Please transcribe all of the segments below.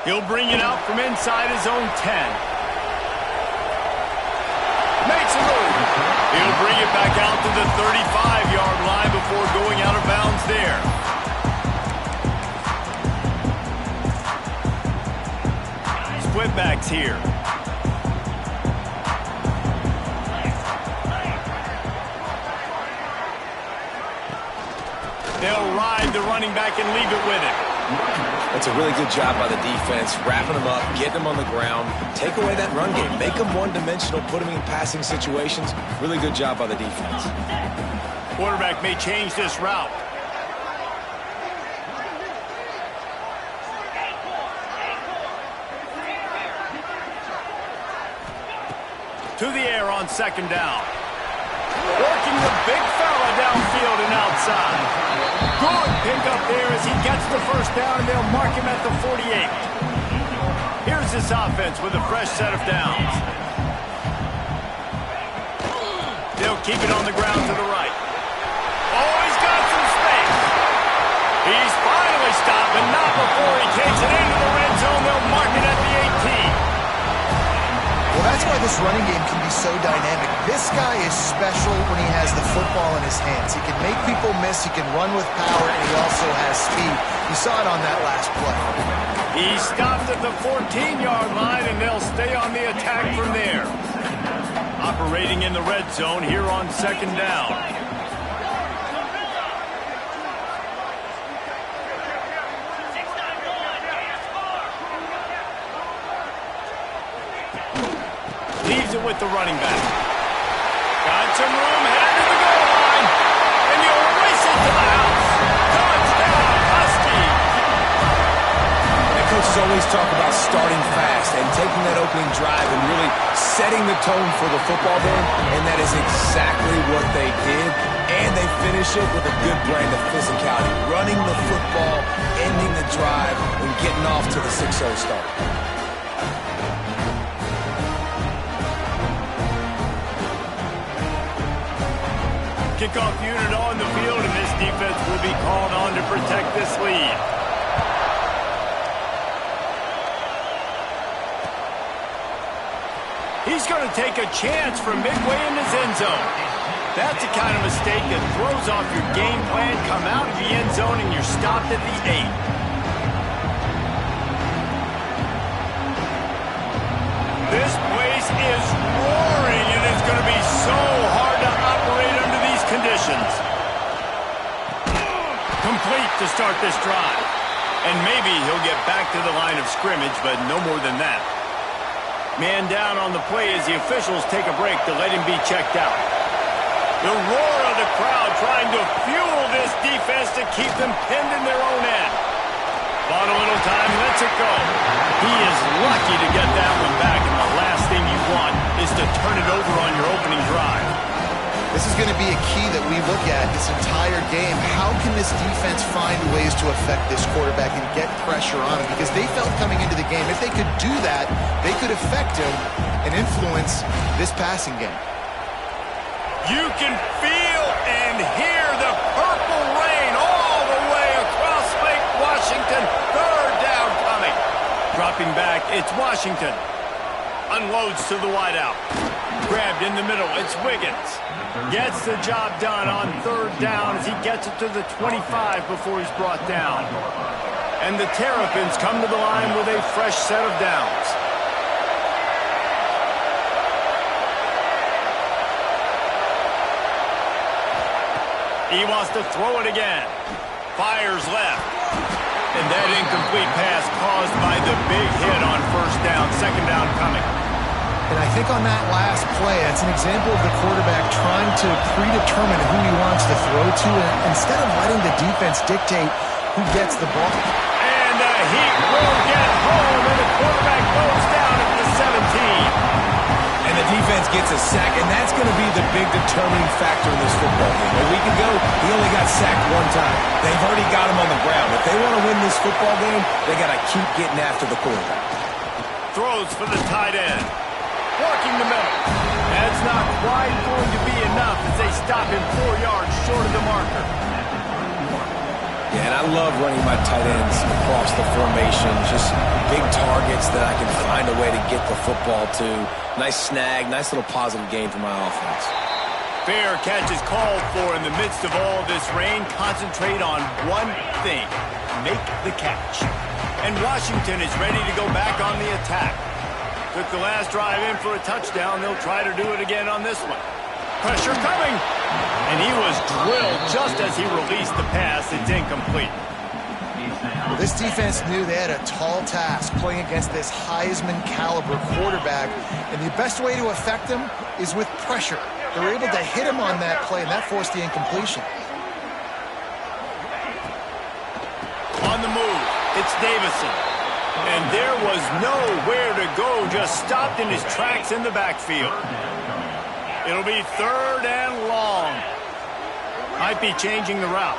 He'll bring it out from inside his own 10. Makes a move. He'll bring it back out to the 35-yard line before going out of bounds there. Split backs here. They'll ride the running back and leave it with him. That's a really good job by the defense, wrapping them up, getting them on the ground. Take away that run game. Make them one-dimensional, put them in passing situations. Really good job by the defense. Quarterback may change this route. To the air on second down. Working the big fella downfield and outside. Good pickup there as he gets the first down, and they'll mark him at the 48. Here's this offense with a fresh set of downs. They'll keep it on the ground to the right. Oh, he's got some space. He's finally stopped, but not before he takes it into the red zone. They'll mark it at the 18. Well, that's why this running game can be so dynamic. This guy is special when he has the football in his hands. He can make people miss, he can run with power, and he also has speed. You saw it on that last play. He stopped at the 14-yard line, and they'll stay on the attack from there. Operating in the red zone here on second down. Leaves it with the running back. Got some room, headed to the goal line. And you'll race it to the house. Touchdown, Husky. And coaches always talk about starting fast and taking that opening drive and really setting the tone for the football game. And that is exactly what they did. And they finish it with a good brand of physicality. Running the football, ending the drive, and getting off to the 6-0 start. Kickoff unit on the field, and this defense will be called on to protect this lead. He's going to take a chance from midway in his end zone. That's the kind of mistake that throws off your game plan. Come out of the end zone, and you're stopped at the 8. This place is roaring, and it's going to be so hard to operate under these conditions. Complete to start this drive. And maybe he'll get back to the line of scrimmage, but no more than that. Man down on the play as the officials take a break to let him be checked out. The roar of the crowd trying to fuel this defense to keep them pinned in their own end. Bought a little time, lets it go. He is lucky to get that one back, and the last thing you want is to turn it over on your opening drive. This is going to be a key that we look at this entire game. How can this defense find ways to affect this quarterback and get pressure on him? Because they felt coming into the game, if they could do that, they could affect him and influence this passing game. You can feel and hear the purple rain all the way across Lake Washington. Third down coming. Dropping back, it's Washington. Unloads to the wideout. Grabbed in the middle, it's Wiggins. Gets the job done on third down as he gets it to the 25 before he's brought down. And the Terrapins come to the line with a fresh set of downs. He wants to throw it again. Fires left. And that incomplete pass caused by the big hit on first down. Second down coming. And I think on that last play, it's an example of the quarterback trying to predetermine who he wants to throw to, and instead of letting the defense dictate who gets the ball. And the heat will get home, and the quarterback goes down at the 17. And the defense gets a sack, and that's going to be the big determining factor in this football game. A week ago, he only got sacked one time. They've already got him on the ground. If they want to win this football game, they got to keep getting after the quarterback. Throws for the tight end. Working the middle. That's not quite going to be enough as they stop him 4 yards short of the marker. Yeah, and I love running my tight ends across the formation. Just big targets that I can find a way to get the football to. Nice snag, nice little positive gain for my offense. Fair catch is called for in the midst of all this rain. Concentrate on one thing. Make the catch. And Washington is ready to go back on the attack. Took the last drive in for a touchdown. They'll try to do it again on this one. Pressure coming. And he was drilled just as he released the pass. It's incomplete. Well, this defense knew they had a tall task playing against this Heisman caliber quarterback. And the best way to affect him is with pressure. They were able to hit him on that play, and that forced the incompletion. On the move, it's Davison. And there was nowhere to go, just stopped in his tracks in the backfield. It'll be 3rd and long. Might be changing the route.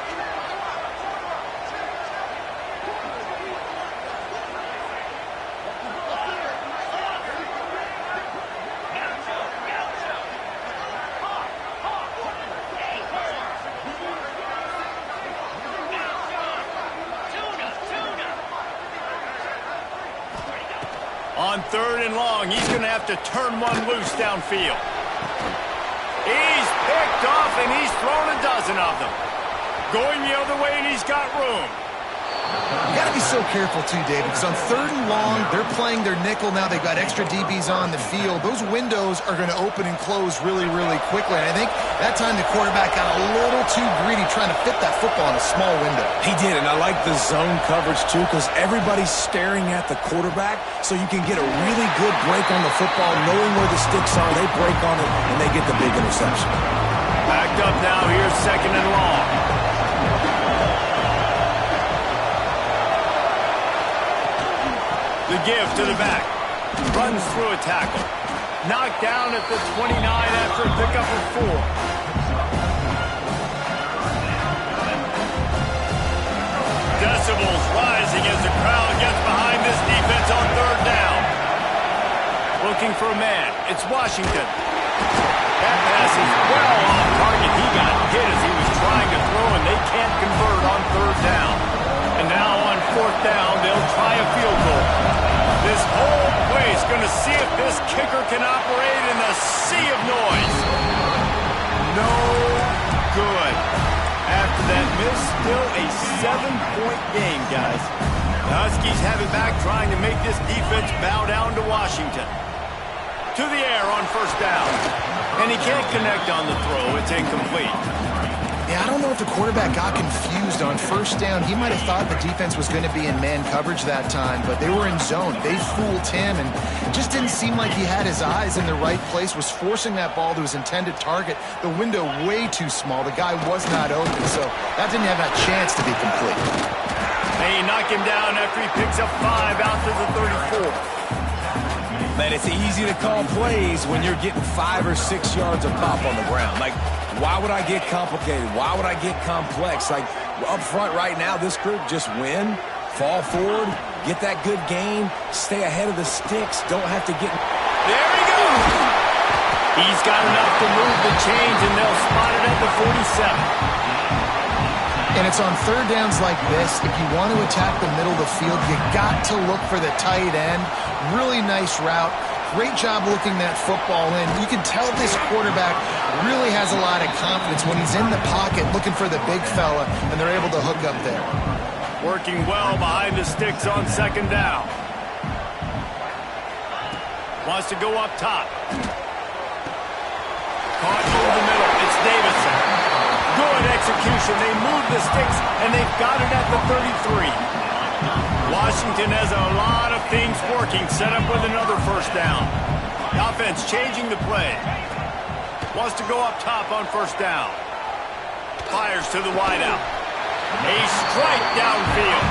On 3rd and long, he's going to have to turn one loose downfield. He's picked off, and he's thrown a dozen of them. Going the other way, and he's got room. You got to be so careful, too, David, because on 3rd and long, they're playing their nickel now. They've got extra DBs on the field. Those windows are going to open and close really, really quickly. And I think that time the quarterback got a little too greedy trying to fit that football in a small window. He did, and I like the zone coverage, too, because everybody's staring at the quarterback, so you can get a really good break on the football, knowing where the sticks are. They break on it, and they get the big interception. Backed up now. Here's 2nd and long. The give to the back. Runs through a tackle. Knocked down at the 29 after a pickup of 4. Decibels rising as the crowd gets behind this defense on 3rd down. Looking for a man. It's Washington. That pass is well off target. He got hit as he was trying to throw, and they can't convert on 3rd down. And now on 4th down, they'll try a field goal. This whole place going to see if this kicker can operate in the sea of noise. No good. After that miss, still a 7-point game, guys. The Huskies have it back, trying to make this defense bow down to Washington. To the air on 1st down. And he can't connect on the throw. It's incomplete. Yeah, I don't know if the quarterback got confused on 1st down. He might have thought the defense was going to be in man coverage that time, but they were in zone. They fooled him, and it just didn't seem like he had his eyes in the right place, was forcing that ball to his intended target. The window way too small. The guy was not open, so that didn't have a chance to be complete. They knock him down after he picks up 5 out to the 34. Man, it's easy to call plays when you're getting 5 or 6 yards of pop on the ground. Like, why would I get complicated? Why would I get complex? Like, up front right now, this group just win, fall forward, get that good gain, stay ahead of the sticks, don't have to get... There he goes! He's got enough to move the chains, and they'll spot it at the 47. And it's on 3rd downs like this. If you want to attack the middle of the field, you got to look for the tight end. Really nice route. Great job looking that football in. You can tell this quarterback really has a lot of confidence when he's in the pocket looking for the big fella, and they're able to hook up there. Working well behind the sticks on 2nd down. Wants to go up top. Caught over the middle. It's Davison. Good execution. They move the sticks, and they've got it at the 33. Washington has a lot of things working. Set up with another 1st down. The offense changing the play. Wants to go up top on 1st down. Fires to the wideout. A strike downfield.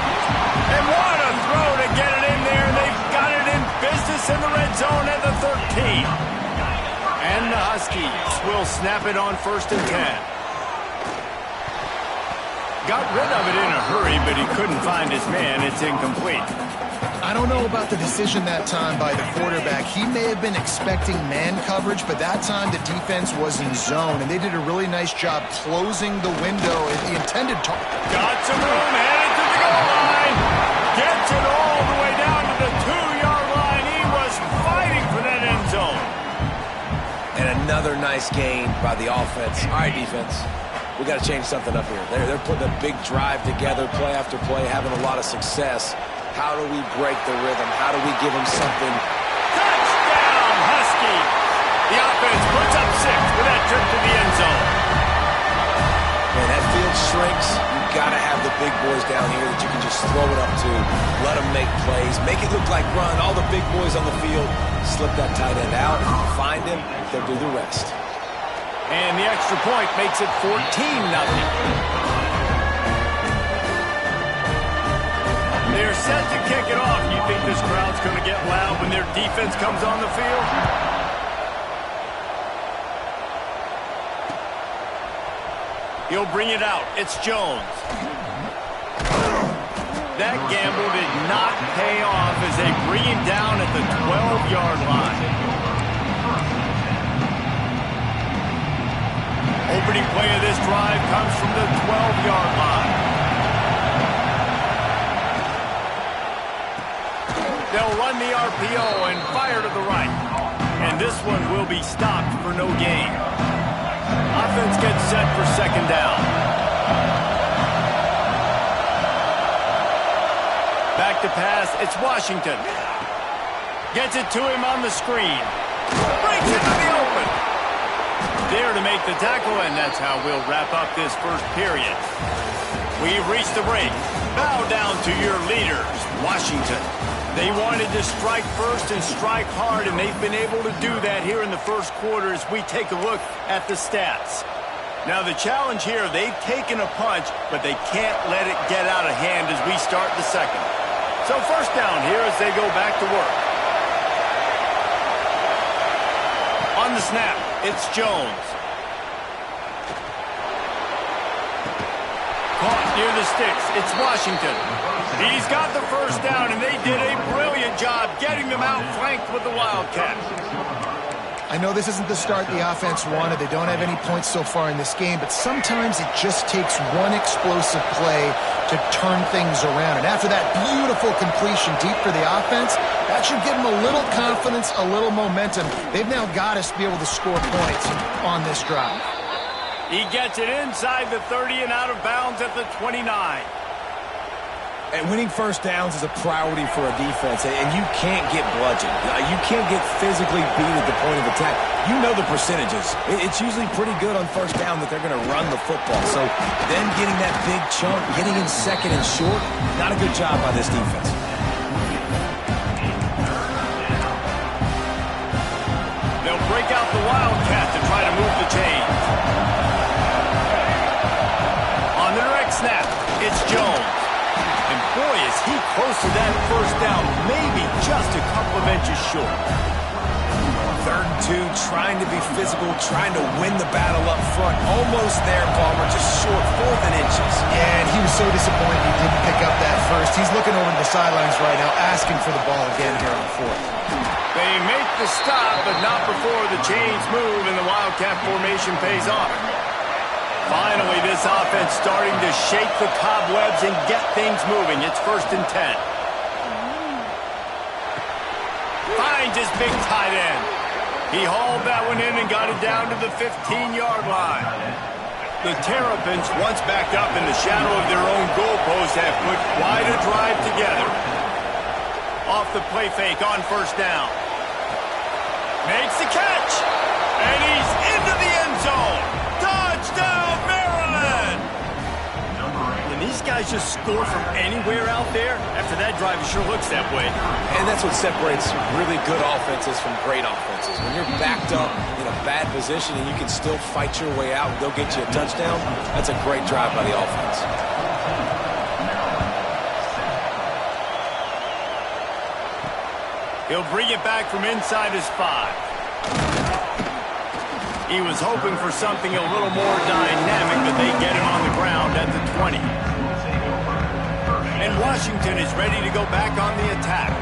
And what a throw to get it in there. They've got it in business in the red zone at the 13. And the Huskies will snap it on 1st and 10. Got rid of it in a hurry, but he couldn't find his man. It's incomplete. I don't know about the decision that time by the quarterback. He may have been expecting man coverage, but that time the defense was in zone, and they did a really nice job closing the window at the intended target. Got some room, and Gets it all the way down to the 2-yard line. He was fighting for that end zone. And another nice gain by the offense. All right, defense, we got to change something up here. They're putting a big drive together, play after play, having a lot of success. How do we break the rhythm? How do we give them something? Touchdown, Huskies. The offense puts up 6 with that trip to the end zone. Man, that field shrinks. You've got to have the big boys down here that you can just throw it up to, let them make plays, make it look like run. All the big boys on the field, slip that tight end out, find him, they'll do the rest. And the extra point makes it 14-0. They're set to kick it off. You think this crowd's going to get loud when their defense comes on the field? He'll bring it out. It's Jones. That gamble did not pay off as they bring him down at the 12-yard line. Opening play of this drive comes from the 12-yard line. They'll run the RPO and fire to the right. And this one will be stopped for no gain. Offense gets set for second down. Back to pass, it's Washington. Gets it to him on the screen. Breaks into the open. There to make the tackle, and that's how we'll wrap up this first period. We've reached the break. Bow down to your leaders, Washington. They wanted to strike first and strike hard, and they've been able to do that here in the first quarter as we take a look at the stats. Now the challenge here, they've taken a punch, but they can't let it get out of hand as we start the second. So first down here as they go back to work. On the snap, it's Jones. Caught near the sticks, it's Washington. He's got the first down, and they did a brilliant job getting them out flanked with the Wildcat. I know this isn't the start the offense wanted. They don't have any points so far in this game, but sometimes it just takes one explosive play to turn things around. And after that beautiful completion deep for the offense, that should give them a little confidence, a little momentum. They've now got us to be able to score points on this drive. He gets it inside the 30 and out of bounds at the 29. And winning first downs is a priority for a defense, and you can't get bludgeoned. You can't get physically beat at the point of attack. You know the percentages. It's usually pretty good on first down that they're going to run the football. So them getting that big chunk, getting in second and short, not a good job by this defense. They'll break out the Wildcat to try to move the chains. On the direct snap, it's Jones. And boy, is he close to that first down, maybe just a couple of inches short. 3rd and 2, trying to be physical, trying to win the battle up front. Almost there, Palmer, just short, 4th and inches. Yeah, and he was so disappointed he didn't pick up that first. He's looking over to the sidelines right now, asking for the ball again here on 4th. They make the stop, but not before the chains move and the Wildcat formation pays off. Finally, this offense starting to shake the cobwebs and get things moving. It's 1st and 10. Finds his big tight end. He hauled that one in and got it down to the 15-yard line. The Terrapins, once backed up in the shadow of their own goalpost, have put quite a drive together. Off the play fake on first down. Makes the catch. And he's into the end zone. Touchdown, Maryland! And these guys just score from anywhere out there. After that drive, it sure looks that way. And that's what separates really good offenses from great offenses. When you're backed up in a bad position and you can still fight your way out and go get you a touchdown, that's a great drive by the offense. He'll bring it back from inside his 5. He was hoping for something a little more dynamic, but they get him on the ground at the 20. And Washington is ready to go back on the attack.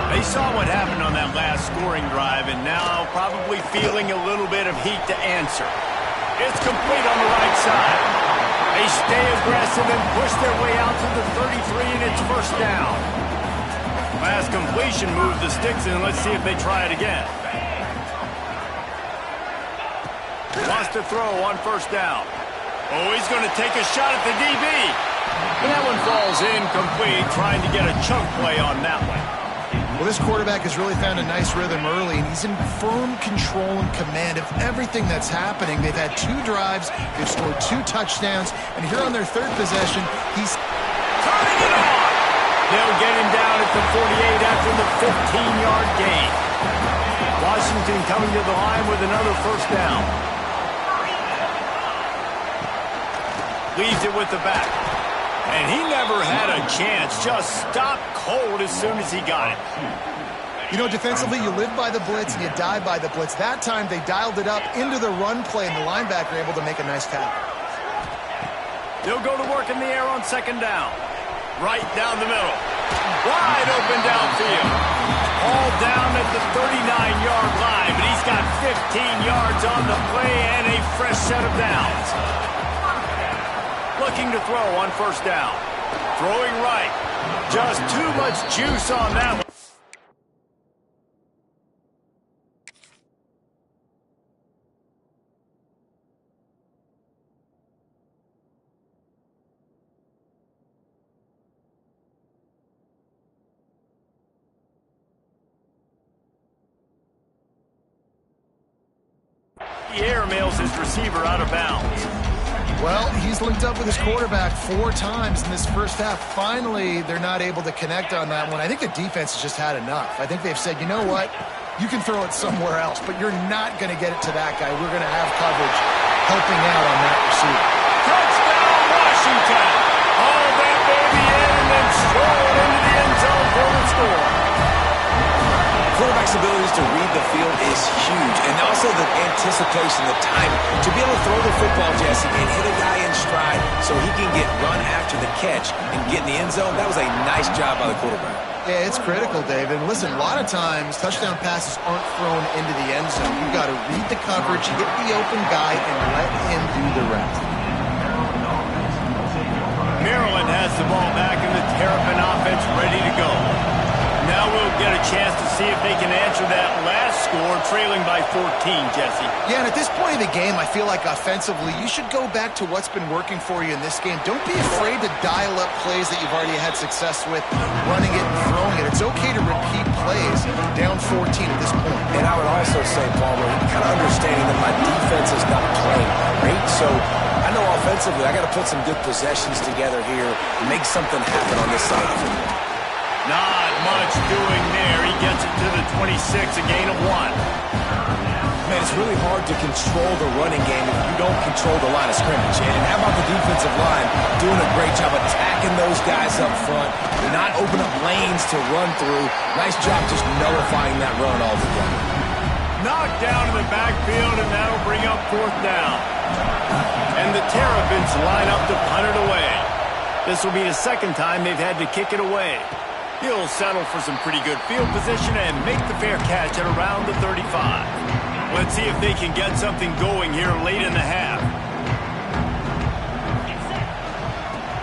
They saw what happened on that last scoring drive, and now probably feeling a little bit of heat to answer. It's complete on the right side. They stay aggressive and push their way out to the 33, and it's first down. Pass completion moves the sticks in. Let's see if they try it again. Wants to throw on first down. Oh, he's going to take a shot at the DB. And that one falls incomplete, trying to get a chunk play on that one. Well, this quarterback has really found a nice rhythm early, and he's in firm control and command of everything that's happening. They've had 2 drives, they've scored 2 touchdowns, and here on their 3rd possession, he's turning it on. They'll get him down at the 48 after the 15-yard gain. Washington coming to the line with another first down. Leaves it with the back. And he never had a chance. Just stopped cold as soon as he got it. You know, defensively, you live by the blitz and you die by the blitz. That time, they dialed it up into the run play, and the linebacker able to make a nice tackle. They'll go to work in the air on second down. Right down the middle. Wide open downfield. All down at the 39-yard line, but he's got 15 yards on the play and a fresh set of downs. Looking to throw on first down. Throwing right. Just too much juice on that one. The air mails his receiver out of bounds. Well, he's linked up with his quarterback 4 times in this first half. Finally, they're not able to connect on that one. I think the defense has just had enough. I think they've said, you know what? You can throw it somewhere else, but you're not going to get it to that guy. We're going to have coverage helping out on that receiver. Touchdown, Washington! All that baby in and then stroll into the end zone for the score. Quarterback's abilities to read the field is huge, and also the anticipation, the time to be able to throw the football, Jesse, and hit a guy in stride so he can get run after the catch and get in the end zone. That was a nice job by the quarterback. Yeah, it's critical, David. And listen, a lot of times touchdown passes aren't thrown into the end zone. You've got to read the coverage, hit the open guy, and let him do the rest. Maryland has the ball back in the Terrapin offense ready to go. Now we'll get a chance to see if they can answer that last score, trailing by 14, Jesse. Yeah, and at this point in the game, I feel like offensively, you should go back to what's been working for you in this game. Don't be afraid to dial up plays that you've already had success with, running it and throwing it. It's okay to repeat plays down 14 at this point. And I would also say, Palmer, kind of understanding that my defense is not playing great, so I know offensively I got to put some good possessions together here and make something happen on this side of the football. Not much doing there. He gets it to the 26, a gain of 1. Man, it's really hard to control the running game if you don't control the line of scrimmage. And how about the defensive line doing a great job attacking those guys up front, not open up lanes to run through. Nice job just nullifying that run altogether. Knocked down in the backfield, and that'll bring up fourth down. And the Terrapins line up to punt it away. This will be the second time they've had to kick it away. He'll settle for some pretty good field position and make the fair catch at around the 35. Let's see if they can get something going here late in the half.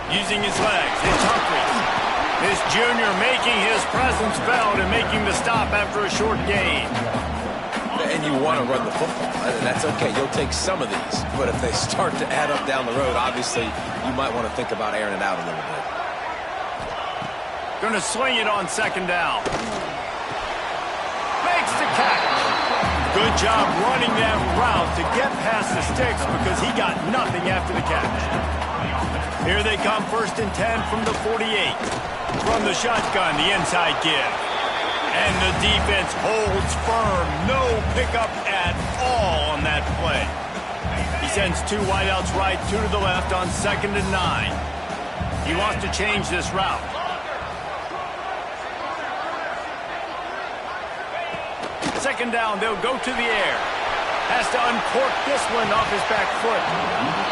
Using his legs, it's Humphries. This junior making his presence felt and making the stop after a short gain. And you want to run the football. That's okay. You'll take some of these. But if they start to add up down the road, obviously you might want to think about airing it out a little bit. Going to swing it on second down. Makes the catch. Good job running that route to get past the sticks because he got nothing after the catch. Here they come, 1st and 10 from the 48. From the shotgun, the inside give. And the defense holds firm. No pickup at all on that play. He sends 2 wideouts right, 2 to the left on 2nd and 9. He wants to change this route. Second down, they'll go to the air. Has to uncork this one off his back foot.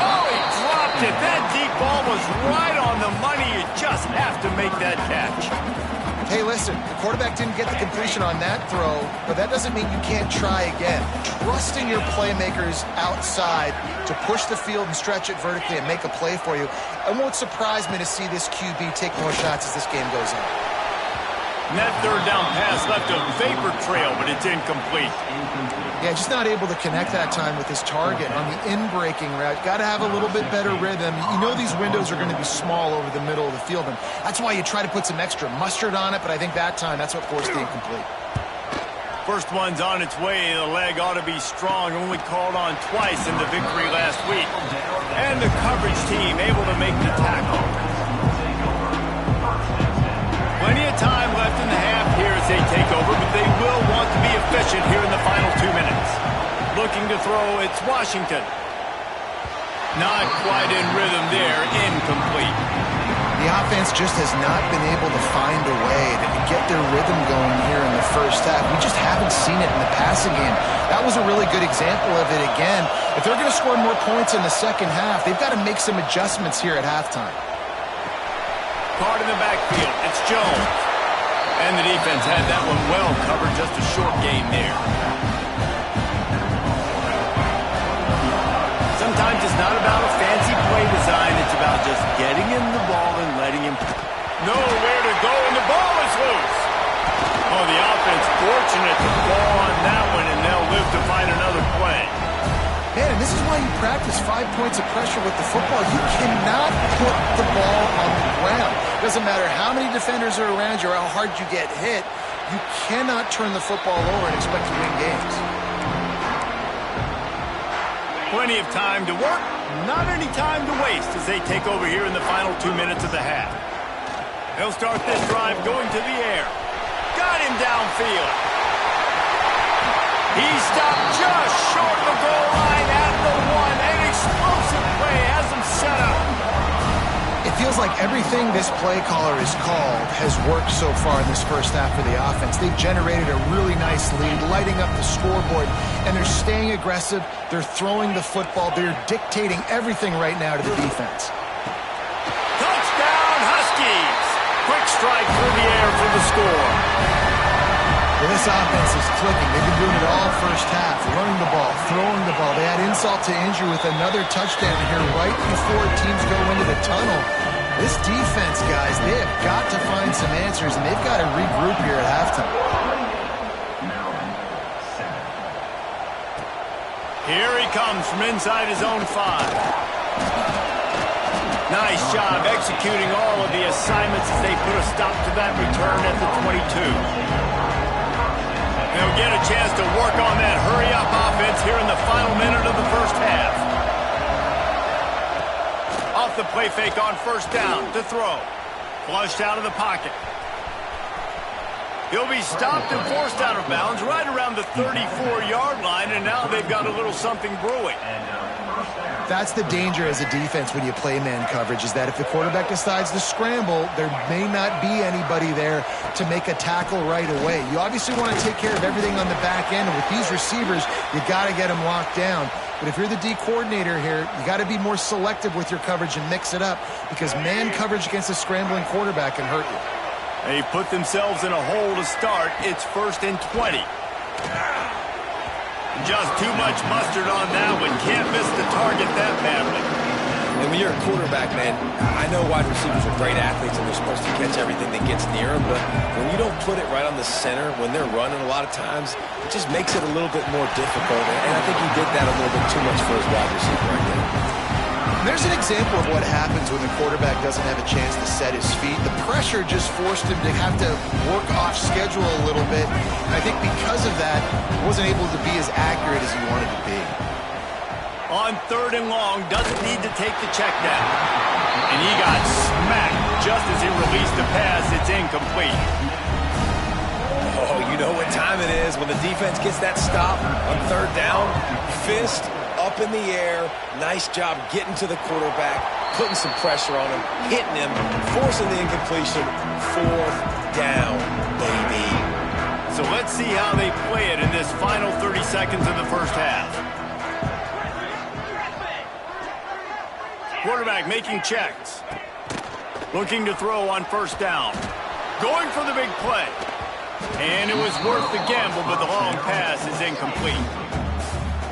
Oh, he dropped it. That deep ball was right on the money. You just have to make that catch. Hey, listen, the quarterback didn't get the completion on that throw, but that doesn't mean you can't try again. Trusting your playmakers outside to push the field and stretch it vertically and make a play for you. It won't surprise me to see this QB take more shots as this game goes on. And that third down pass left a vapor trail, but it's incomplete. Yeah, just not able to connect that time with his target on the in-breaking route. Got to have a little bit better rhythm. You know these windows are going to be small over the middle of the field, and that's why you try to put some extra mustard on it, but I think that time that's what forced the incomplete. First one's on its way. The leg ought to be strong. Only called on twice in the victory last week. And the coverage team able to make the tackle. Plenty of time left in the half here as they take over, but they will want to be efficient here in the final 2 minutes. Looking to throw, it's Washington. Not quite in rhythm there, incomplete. The offense just has not been able to find a way to get their rhythm going here in the first half. We just haven't seen it in the passing game. That was a really good example of it again. If they're going to score more points in the second half, they've got to make some adjustments here at halftime. Card in the backfield, it's Jones. And the defense had that one well covered, just a short gain there. Sometimes it's not about a fancy play design, it's about just getting him the ball and letting him nowhere to go, and the ball is loose. Oh, the offense fortunate to fall on that one, and they'll live to find another play. Man, and this is why you practice 5 points of pressure with the football. You cannot put the ball on the ground. Doesn't matter how many defenders are around you or how hard you get hit. You cannot turn the football over and expect to win games. Plenty of time to work, not any time to waste as they take over here in the final 2 minutes of the half. They'll start this drive going to the air. Got him downfield. He stopped just short of the goal line at the one. An explosive play has him set up. It feels like everything this play caller has called has worked so far in this first half for the offense. They've generated a really nice lead, lighting up the scoreboard, and they're staying aggressive. They're throwing the football. They're dictating everything right now to the defense. Touchdown, Huskies! Quick strike through the air for the score. Well, this offense is clicking. They've been doing it all first half, running the ball, throwing the ball. They had insult to injury with another touchdown here right before teams go into the tunnel. This defense, guys, they have got to find some answers, and they've got to regroup here at halftime. Here he comes from inside his own 5. Nice job executing all of the assignments as they put a stop to that return at the 22. They'll get a chance to work on that hurry-up offense here in the final minute of the first half. Off the play fake on first down to throw. Flushed out of the pocket. He'll be stopped and forced out of bounds right around the 34-yard line, and now they've got a little something brewing. That's the danger as a defense when you play man coverage, is that if the quarterback decides to scramble, there may not be anybody there to make a tackle right away. You obviously want to take care of everything on the back end, and with these receivers, you got to get them locked down. But if you're the D coordinator here, you got to be more selective with your coverage and mix it up, because man coverage against a scrambling quarterback can hurt you. They put themselves in a hole to start. It's 1st and 20. Just too much mustard on that one. Can't miss the target that badly. And when you're a quarterback, man, I know wide receivers are great athletes and they're supposed to catch everything that gets near them, but when you don't put it right on the center, when they're running a lot of times, it just makes it a little bit more difficult. And I think he did that a little bit too much for his wide receiver right there. There's an example of what happens when the quarterback doesn't have a chance to set his feet. The pressure just forced him to have to work off schedule a little bit. And I think because of that, he wasn't able to be as accurate as he wanted to be. On 3rd and long, doesn't need to take the check down. And he got smacked just as he released the pass. It's incomplete. Oh, you know what time it is when the defense gets that stop on 3rd down. Fist up in the air. Nice job getting to the quarterback, putting some pressure on him, hitting him, forcing the incompletion. 4th down, baby. So let's see how they play it in this final 30 seconds of the first half. Quarterback making checks. Looking to throw on 1st down. going for the big play. And it was worth the gamble, but the long pass is incomplete.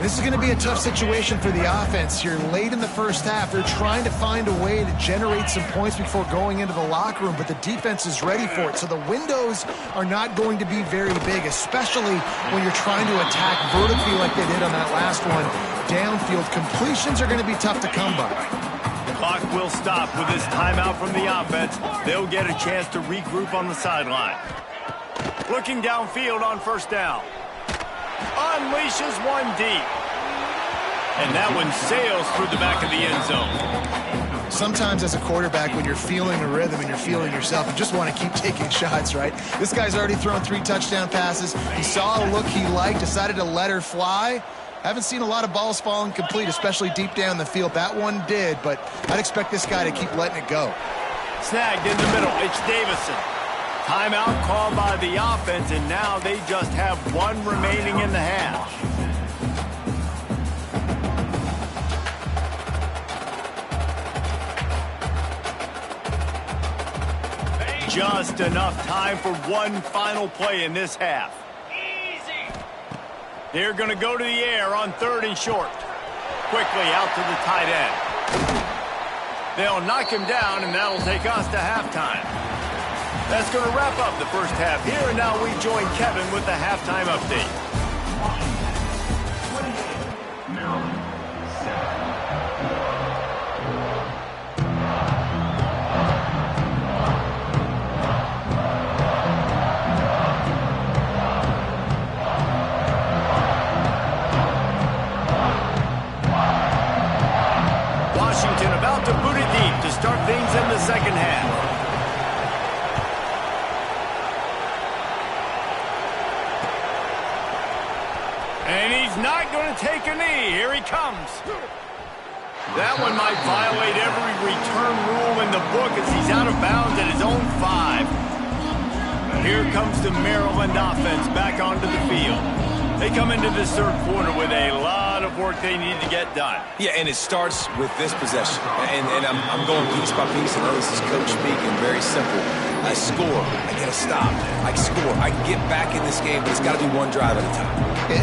This is going to be a tough situation for the offense here. Late in the first half, they're trying to find a way to generate some points before going into the locker room, but the defense is ready for it. So the windows are not going to be very big, especially when you're trying to attack vertically like they did on that last one. Downfield completions are going to be tough to come by. The clock will stop with this timeout from the offense. They'll get a chance to regroup on the sideline. Looking downfield on first down. Unleashes one deep. And that one sails through the back of the end zone. Sometimes as a quarterback, when you're feeling a rhythm and you're feeling yourself, you just want to keep taking shots, right? This guy's already thrown 3 touchdown passes. He saw a look he liked, decided to let her fly. Haven't seen a lot of balls falling complete, especially deep down the field. That one did, but I'd expect this guy to keep letting it go. Snagged in the middle. It's Davison. Timeout called by the offense, and now they just have one remaining in the half. Just enough time for one final play in this half. They're going to go to the air on 3rd and short. Quickly out to the tight end. They'll knock him down, and that'll take us to halftime. That's going to wrap up the first half here, and now we join Kevin with the halftime update. Washington about to boot it deep to start things in the second half. And he's not going to take a knee. Here he comes. That one might violate every return rule in the book as he's out of bounds at his own 5. Here comes the Maryland offense back onto the field. They come into this third quarter with a lot of work they need to get done. Yeah, and it starts with this possession. And I'm going piece by piece. I know this is coach speaking, very simple. I score. I get a stop. I score. I get back in this game, but it's got to be one drive at a time.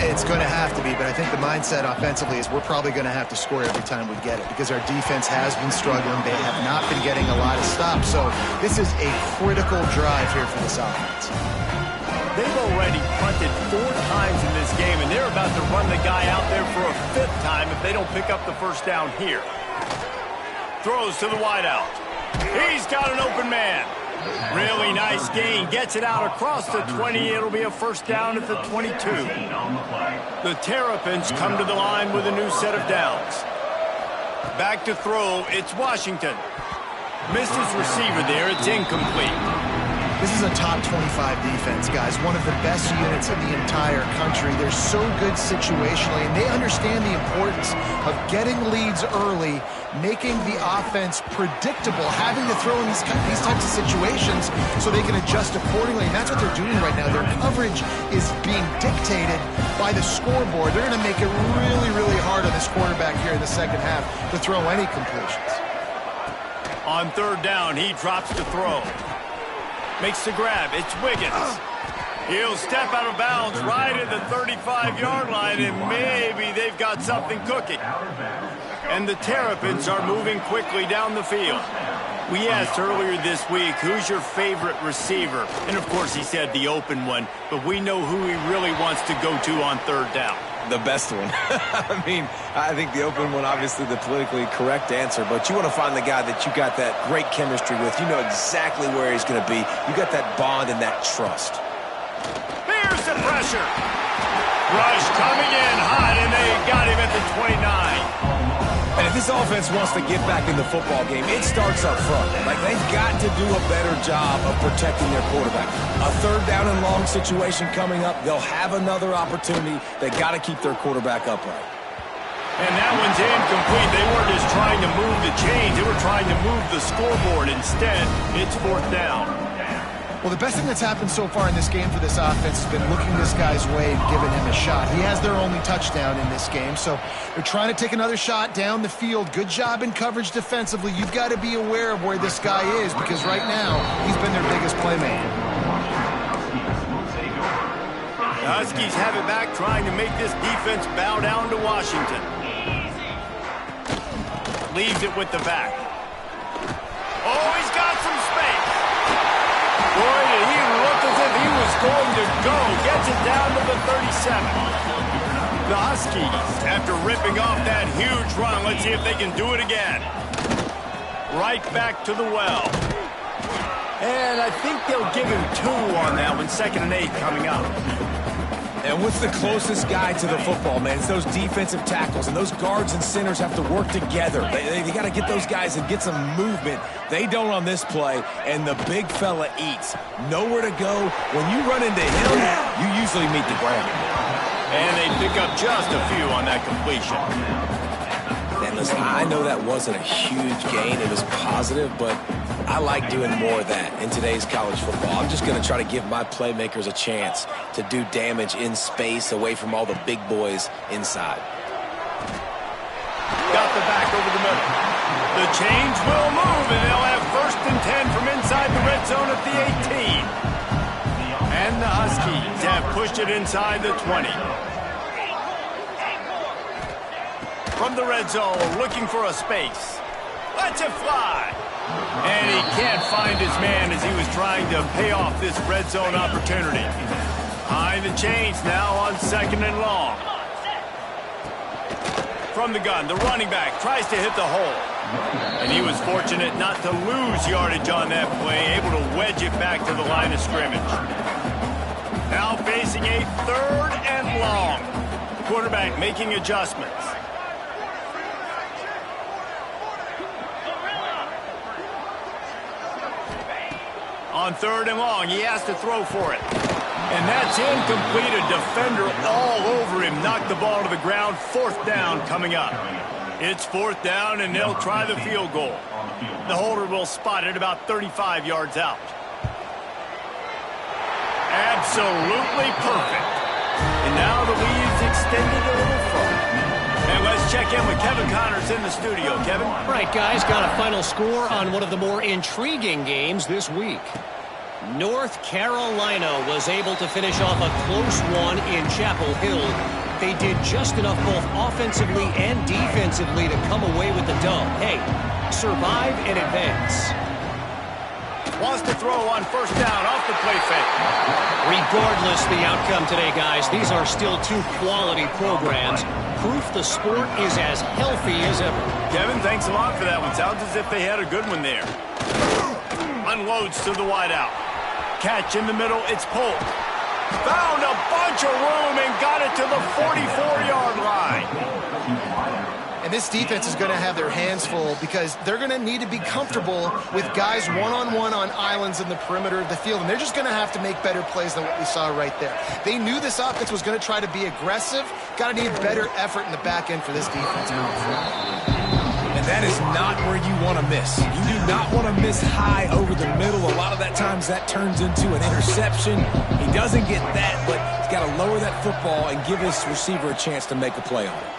It's going to have to be, but I think the mindset offensively is we're probably going to have to score every time we get it because our defense has been struggling. They have not been getting a lot of stops. So this is a critical drive here for this offense. They've already punted 4 times in this game, and they're about to run the guy out there for a 5th time if they don't pick up the first down here. Throws to the wideout. He's got an open man. Really nice gain. Gets it out across the 20. It'll be a first down at the 22. The Terrapins come to the line with a new set of downs. Back to throw. It's Washington. Missed his receiver there. It's incomplete. This is a top 25 defense, guys. One of the best units in the entire country. They're so good situationally, and they understand the importance of getting leads early, making the offense predictable, having to throw in these types of situations so they can adjust accordingly. And that's what they're doing right now. Their coverage is being dictated by the scoreboard. They're going to make it really, really hard on this quarterback here in the second half to throw any completions. On 3rd down, he drops to throw. Makes the grab. It's Wiggins. He'll step out of bounds right at the 35-yard line, and maybe they've got something cooking. And the Terrapins are moving quickly down the field. We asked earlier this week, who's your favorite receiver? And, of course, he said the open one, but we know who he really wants to go to on 3rd down. The best one. I mean, I think the open one, obviously the politically correct answer, but you want to find the guy that you got that great chemistry with. You know exactly where he's going to be. You got that bond and that trust. Here's the pressure. Rush coming in hot, and they got him at the 29. And if this offense wants to get back in the football game, it starts up front. Like, they've got to do a better job of protecting their quarterback. A 3rd down and long situation coming up. They'll have another opportunity. They got to keep their quarterback upright. And that one's incomplete. They weren't just trying to move the chains. They were trying to move the scoreboard. Instead, it's 4th down. Well, the best thing that's happened so far in this game for this offense has been looking this guy's way and giving him a shot. He has their only touchdown in this game, so they're trying to take another shot down the field. Good job in coverage defensively. You've got to be aware of where this guy is because right now he's been their biggest playmaker. The Huskies have it back, trying to make this defense bow down to Washington. Leaves it with the back. Oh, he's got some space. Boy, did he look as if he was going to go. Gets it down to the 37. The Huskies, after ripping off that huge run, let's see if they can do it again. Right back to the well. And I think they'll give him 2 on that one. 2nd and 8 coming up. And what's the closest guy to the football, man? It's those defensive tackles, and those guards and centers have to work together. They got to get those guys and get some movement. They don't on this play, and the big fella eats. Nowhere to go. When you run into him, you usually meet the ground. And they pick up just a few on that completion. And listen, I know that wasn't a huge gain. It was positive, but I like doing more of that in today's college football. I'm just going to try to give my playmakers a chance to do damage in space away from all the big boys inside. Got the back over the middle. The chains will move, and they'll have 1st and 10 from inside the red zone at the 18. And the Huskies have pushed it inside the 20. From the red zone, looking for a space. Lets it fly. And he can't find his man as he was trying to pay off this red zone opportunity. Behind the chains now on 2nd and long. From the gun, the running back tries to hit the hole. And he was fortunate not to lose yardage on that play, able to wedge it back to the line of scrimmage. Now facing a 3rd and long. Quarterback making adjustments. On 3rd and long, he has to throw for it. And that's incomplete. A defender all over him. Knocked the ball to the ground. 4th down coming up. It's 4th down, and they'll try the field goal. The holder will spot it about 35 yards out. Absolutely perfect. And now the lead's extended a little further. And let's check in with Kevin Connors in the studio. Kevin? Right, guys, got a final score on one of the more intriguing games this week. North Carolina was able to finish off a close one in Chapel Hill. They did just enough both offensively and defensively to come away with the dub. Hey, survive and advance. Wants to throw on 1st down off the play fake. Regardless the outcome today, guys, these are still 2 quality programs. Proof the sport is as healthy as ever. Kevin, thanks a lot for that one. Sounds as if they had a good one there. Unloads to the wideout. Catch in the middle, it's Polk. Found a bunch of room and got it to the 44-yard line. And this defense is going to have their hands full because they're going to need to be comfortable with guys one-on-one on islands in the perimeter of the field. And they're just going to have to make better plays than what we saw right there. They knew this offense was going to try to be aggressive. Got to need better effort in the back end for this defense. And that is not where you want to miss. You do not want to miss high over the middle. A lot of that times that turns into an interception. He doesn't get that, but he's got to lower that football and give his receiver a chance to make a play on it.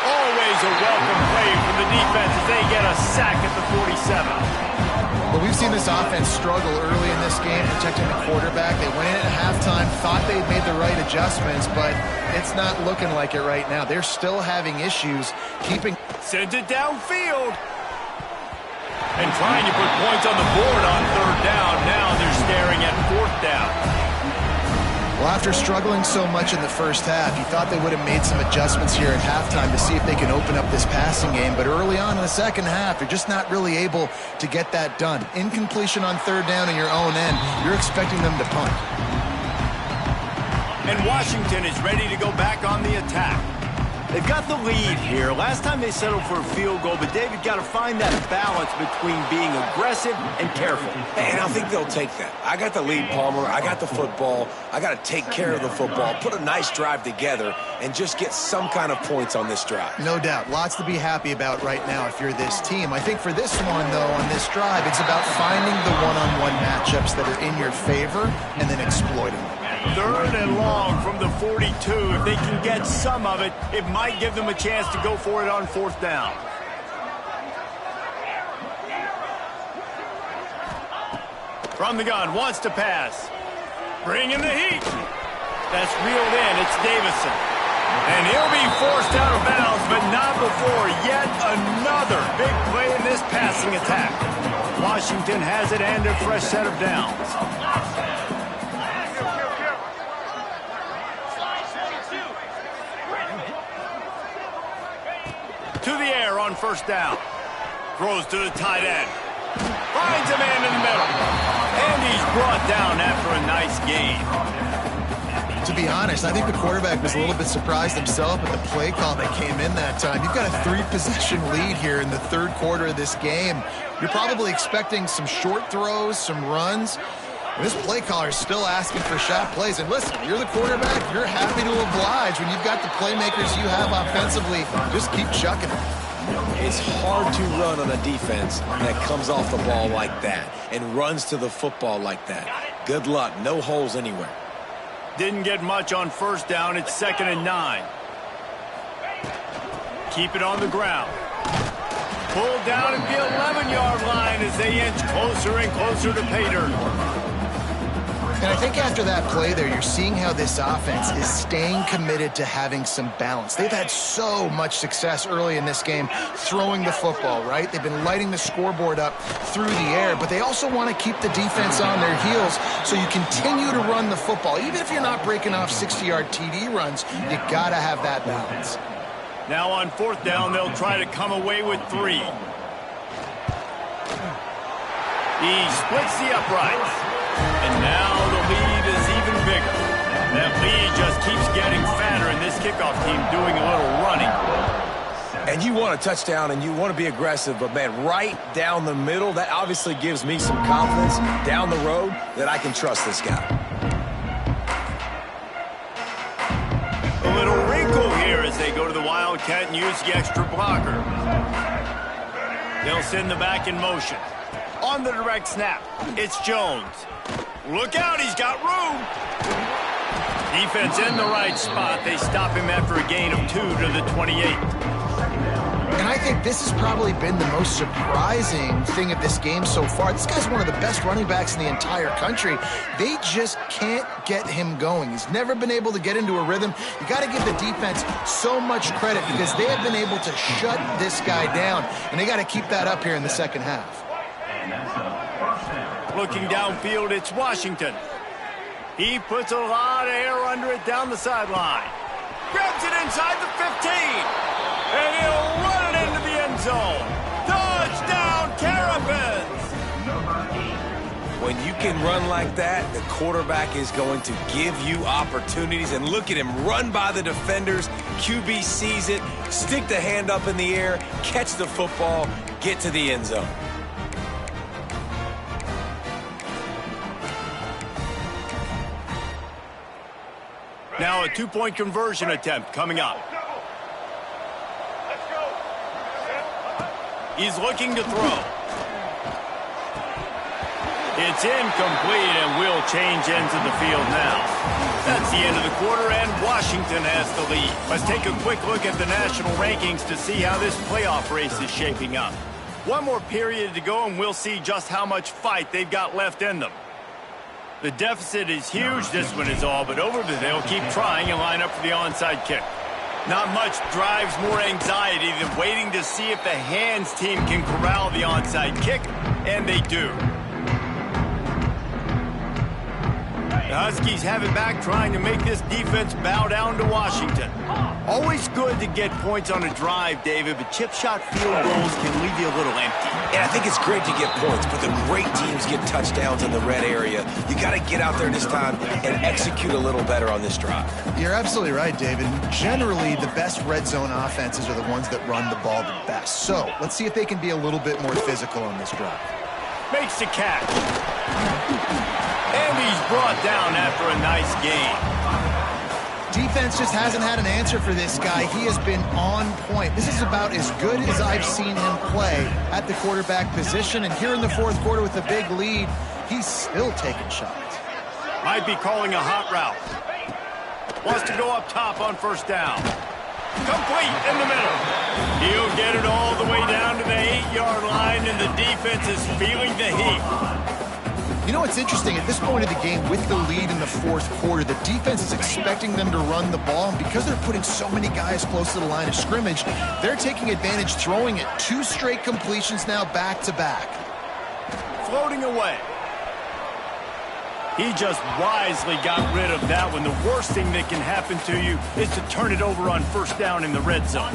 Always a welcome play from the defense as they get a sack at the 47. Well, we've seen this offense struggle early in this game protecting the quarterback. They went in at halftime, thought they'd made the right adjustments, but it's not looking like it right now. They're still having issues keeping... Sends it downfield. And trying to put points on the board on 3rd down. Now they're staring at 4th down. Well, after struggling so much in the first half, you thought they would have made some adjustments here at halftime to see if they can open up this passing game. But early on in the second half, you're just not really able to get that done. Incompletion on 3rd down in your own end, you're expecting them to punt. And Washington is ready to go back on the attack. They've got the lead here. Last time they settled for a field goal, but David got to find that balance between being aggressive and careful. And I think they'll take that. I got the lead, Palmer. I got the football. I got to take care of the football, put a nice drive together, and just get some kind of points on this drive. No doubt. Lots to be happy about right now if you're this team. I think for this one, though, on this drive, it's about finding the one-on-one matchups that are in your favor and then exploiting them. 3rd and long from the 42. If they can get some of it, it might give them a chance to go for it on 4th down. From the gun, wants to pass. Bringing the heat. That's reeled in. It's Davison. And he'll be forced out of bounds, but not before yet another big play in this passing attack. Washington has it and a fresh set of downs. To the air on 1st down. Throws to the tight end. Finds a man in the middle. And he's brought down after a nice gain. To be honest, I think the quarterback was a little bit surprised himself at the play call that came in that time. You've got a 3-possession lead here in the 3rd quarter of this game. You're probably expecting some short throws, some runs. And this play caller is still asking for shot plays. And listen, you're the quarterback. You're happy to oblige when you've got the playmakers you have offensively. Just keep chucking it. It's hard to run on a defense that comes off the ball like that and runs to the football like that. Good luck. No holes anywhere. Didn't get much on 1st down. It's 2nd and 9. Keep it on the ground. Pulled down at the 11-yard line as they inch closer and closer to pay dirt. And I think after that play there, you're seeing how this offense is staying committed to having some balance. They've had so much success early in this game throwing the football, right? They've been lighting the scoreboard up through the air, but they also want to keep the defense on their heels so you continue to run the football. Even if you're not breaking off 60-yard TD runs, you got to have that balance. Now on 4th down, they'll try to come away with 3. He splits the uprights. And now the lead is even bigger. That lead just keeps getting fatter, and this kickoff team doing a little running. And you want a touchdown, and you want to be aggressive, but, man, right down the middle, that obviously gives me some confidence down the road that I can trust this guy. A little wrinkle here as they go to the Wildcat and use the extra blocker. They'll send the back in motion. On the direct snap, it's Jones. Look out, he's got room. Defense in the right spot. They stop him after a gain of 2 to the 28. And I think this has probably been the most surprising thing of this game so far. This guy's one of the best running backs in the entire country. They just can't get him going. He's never been able to get into a rhythm. You got to give the defense so much credit because they have been able to shut this guy down, and they got to keep that up here in the 2nd half. Looking downfield, it's Washington. He puts a lot of air under it down the sideline. Grabs it inside the 15. And he'll run it into the end zone. Touchdown, Terrapins! When you can run like that, the quarterback is going to give you opportunities. And look at him run by the defenders. QB sees it, stick the hand up in the air, catch the football, get to the end zone. Now a 2-point conversion attempt coming up. He's looking to throw. It's incomplete, and we'll change ends of the field now. That's the end of the quarter, and Washington has the lead. Let's take a quick look at the national rankings to see how this playoff race is shaping up. One more period to go, and we'll see just how much fight they've got left in them. The deficit is huge. This one is all but over, but they'll keep trying and line up for the onside kick. Not much drives more anxiety than waiting to see if the hands team can corral the onside kick, and they do. The Huskies have it back, trying to make this defense bow down to Washington. Always good to get points on a drive, David, but chip shot field goals can leave you a little empty. And I think it's great to get points, but the great teams get touchdowns in the red area. You got to get out there this time and execute a little better on this drive. You're absolutely right, David. Generally, the best red zone offenses are the ones that run the ball the best. So let's see if they can be a little bit more physical on this drive. Makes the catch. And he's brought down after a nice gain. Defense just hasn't had an answer for this guy. He has been on point. This is about as good as I've seen him play at the quarterback position. And here in the fourth quarter with a big lead, he's still taking shots. Might be calling a hot route. Wants to go up top on first down. Complete in the middle. He'll get it all the way down to the 8-yard line, and the defense is feeling the heat. You know what's interesting? At this point of the game, with the lead in the fourth quarter, the defense is expecting them to run the ball, and because they're putting so many guys close to the line of scrimmage, they're taking advantage, throwing it 2 straight completions now back-to-back. Floating away. He just wisely got rid of that one. The worst thing that can happen to you is to turn it over on first down in the red zone.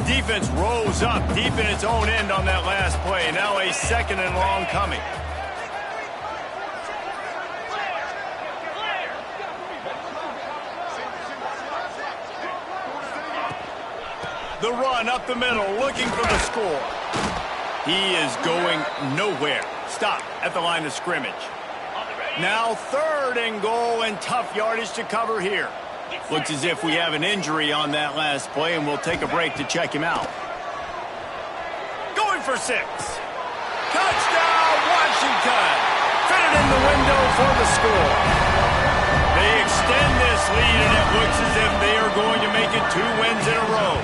Defense rose up deep in its own end on that last play. Now a second and long coming. The run up the middle, looking for the score. He is going nowhere. Stop at the line of scrimmage. Now 3rd and goal, and tough yardage to cover here. Looks as if we have an injury on that last play, and we'll take a break to check him out. Going for 6. Touchdown, Washington. Fitted in the window for the score. They extend this lead, and it looks as if they are going to make it 2 wins in a row.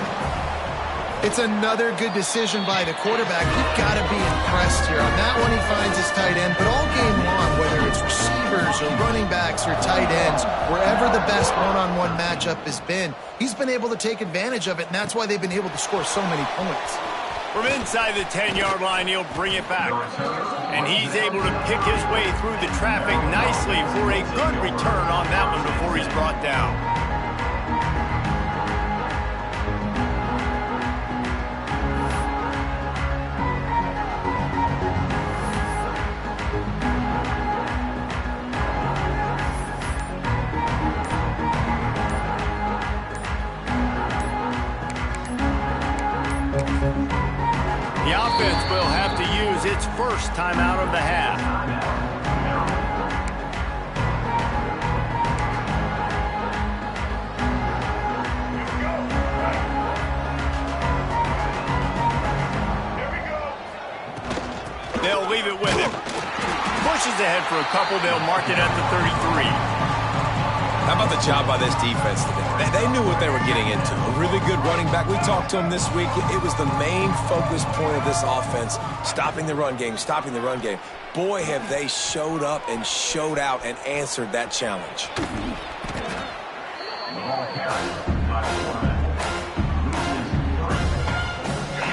It's another good decision by the quarterback. You've got to be impressed here. On that one, he finds his tight end. But all game long, whether it's receivers or running backs or tight ends, wherever the best one-on-one matchup has been, he's been able to take advantage of it, and that's why they've been able to score so many points. From inside the 10-yard line, he'll bring it back. And he's able to pick his way through the traffic nicely for a good return on that one before he's brought down. The offense will have to use its first timeout of the half. They'll leave it with him. Pushes ahead for a couple. They'll mark it at the 33. How about the job by this defense today? They knew what they were getting into. A really good running back. We talked to him this week. It was the main focus point of this offense, stopping the run game, stopping the run game. Boy, have they showed up and showed out and answered that challenge.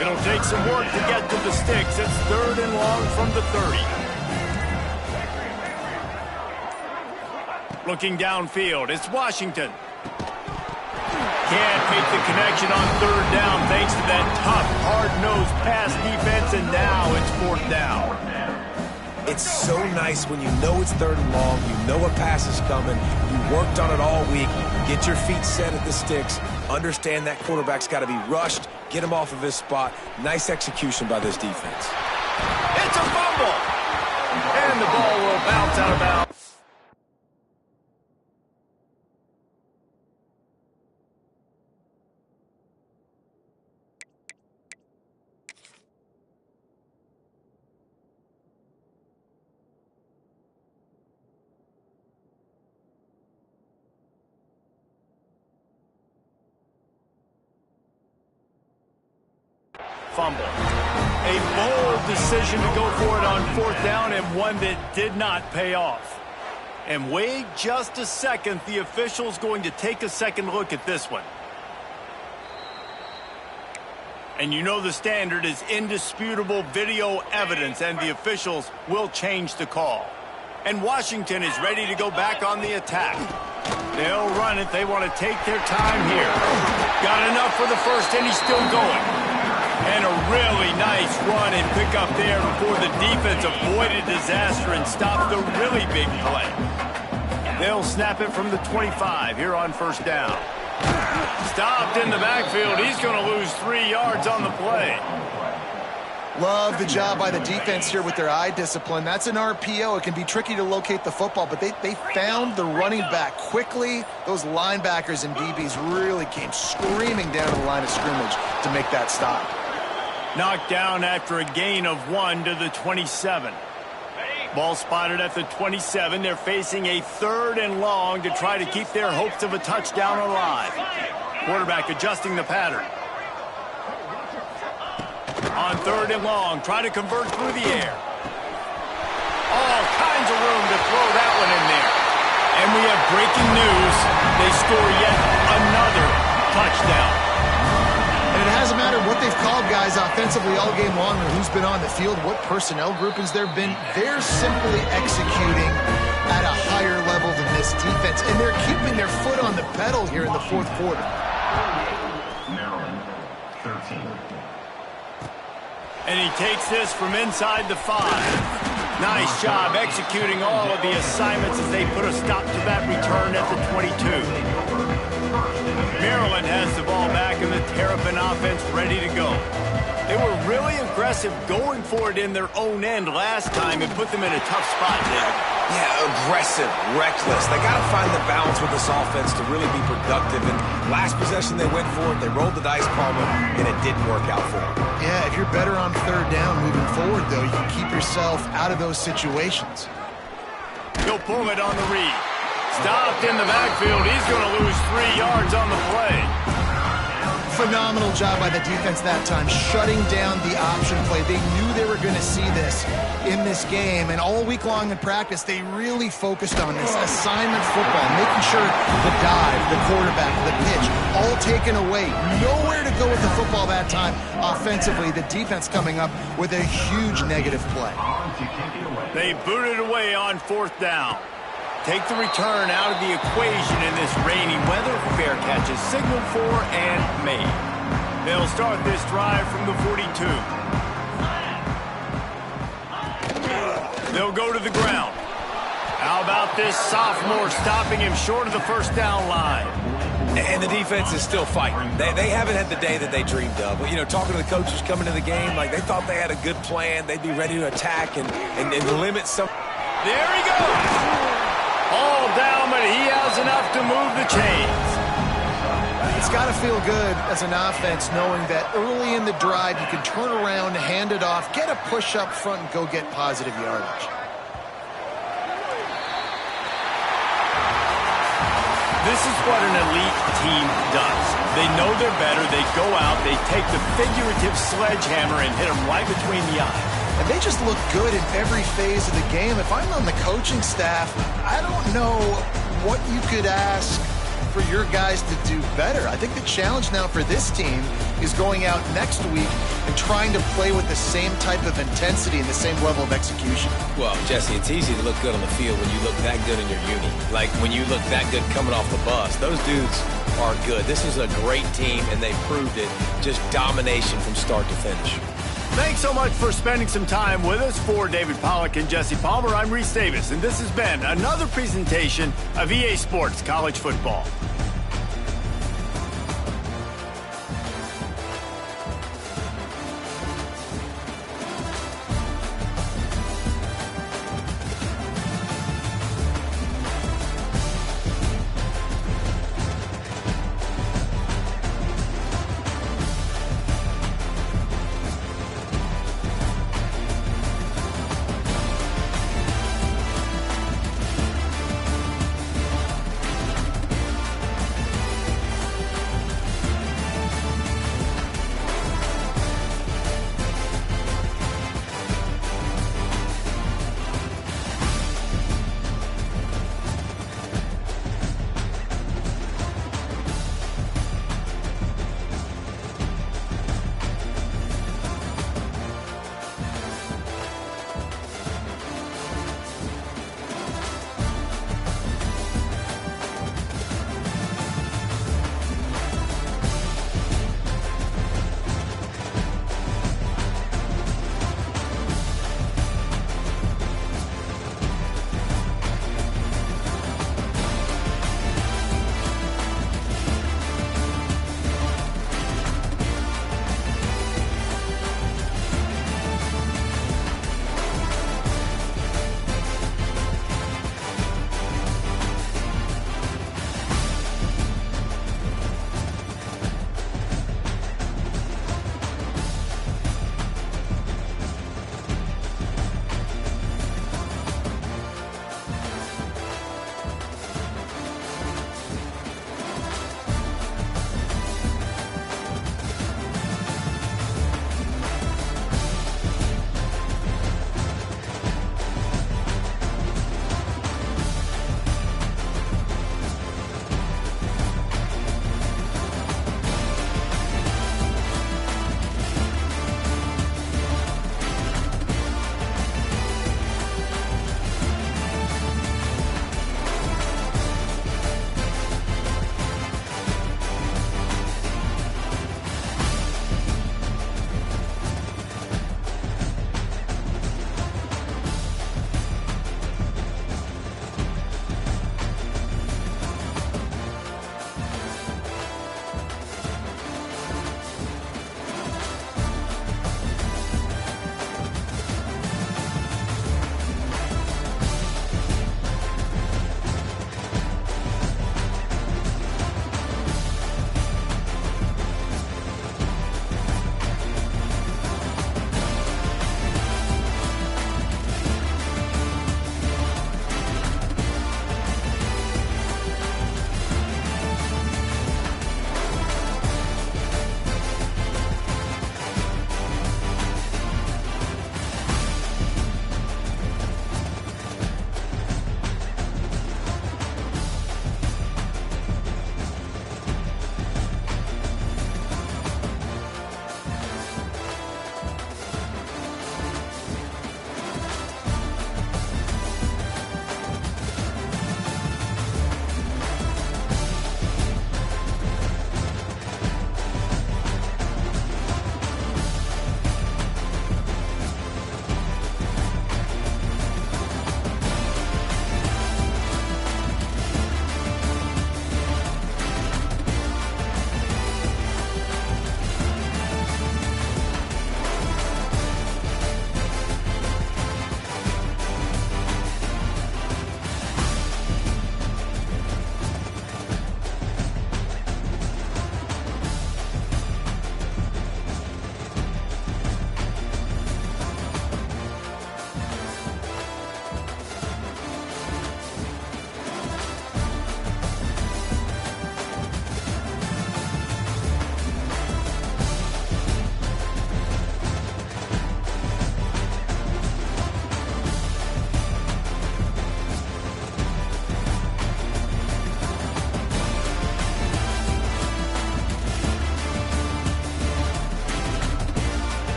It'll take some work to get to the sticks. It's 3rd and long from the 30. Looking downfield, it's Washington. Can't make the connection on 3rd down thanks to that tough, hard-nosed pass defense, and now it's 4th down. It's so nice when you know it's 3rd and long, you know a pass is coming, you worked on it all week, get your feet set at the sticks, understand that quarterback's got to be rushed, get him off of his spot. Nice execution by this defense. It's a fumble! And the ball will bounce out of bounds. Fumble. A bold decision to go for it on 4th down, and one that did not pay off. And wait just a second, the official's going to take a second look at this one. And you know the standard is indisputable video evidence, and the officials will change the call. and Washington is ready to go back on the attack. They'll run it. They want to take their time here. Got enough for the first, and he's still going. And a really nice run and pick up there before the defense avoided disaster and stopped the really big play. They'll snap it from the 25 here on first down. Stopped in the backfield. He's going to lose 3 yards on the play. Love the job by the defense here with their eye discipline. That's an RPO. It can be tricky to locate the football, but they found the running back quickly. Those linebackers and DBs really came screaming down to the line of scrimmage to make that stop. Knocked down after a gain of 1 to the 27. Ball spotted at the 27. They're facing a 3rd and long to try to keep their hopes of a touchdown alive. Quarterback adjusting the pattern. On 3rd and long, try to convert through the air. All kinds of room to throw that one in there. And we have breaking news. They score yet another touchdown. And it hasn't mattered what they've called guys offensively all game long or who's been on the field, what personnel groupings there have been. They're simply executing at a higher level than this defense, and they're keeping their foot on the pedal here in the 4th quarter. Maryland, 13. And he takes this from inside the 5. Nice job executing all of the assignments as they put a stop to that return at the 22. Maryland has the ball back and the Terrapin offense ready to go. They were really aggressive going for it in their own end last time and put them in a tough spot, David. Yeah, aggressive, reckless. They got to find the balance with this offense to really be productive. And last possession they went for it, they rolled the dice, Palmer, and it didn't work out for them. Yeah, if you're better on 3rd down moving forward, though, you can keep yourself out of those situations. He'll pull it on the read. Stopped in the backfield. He's going to lose 3 yards on the play. Phenomenal job by the defense that time, shutting down the option play. They knew they were going to see this in this game, and all week long in practice, they really focused on this assignment football, making sure the dive, the quarterback, the pitch, all taken away. Nowhere to go with the football that time. Offensively, the defense coming up with a huge negative play. They booted away on 4th down. Take the return out of the equation in this rainy weather. Fair catch is signaled for and made. They'll start this drive from the 42. They'll go to the ground. How about this sophomore stopping him short of the 1st down line? And the defense is still fighting. They haven't had the day that they dreamed of. You know, talking to the coaches coming to the game, like they thought they had a good plan. They'd be ready to attack and limit some. There he goes. All down, but he has enough to move the chains. It's got to feel good as an offense knowing that early in the drive you can turn around, hand it off, get a push up front, and go get positive yardage. This is what an elite team does. They know they're better. They go out, they take the figurative sledgehammer and hit them right between the eyes. And they just look good in every phase of the game. If I'm on the coaching staff, I don't know what you could ask for your guys to do better. I think the challenge now for this team is going out next week and trying to play with the same type of intensity and the same level of execution. Well, Jesse, it's easy to look good on the field when you look that good in your uni. Like when you look that good coming off the bus. Those dudes are good. This is a great team, and they proved it. Just domination from start to finish. Thanks so much for spending some time with us. For David Pollack and Jesse Palmer, I'm Reese Davis, and this has been another presentation of EA Sports College Football.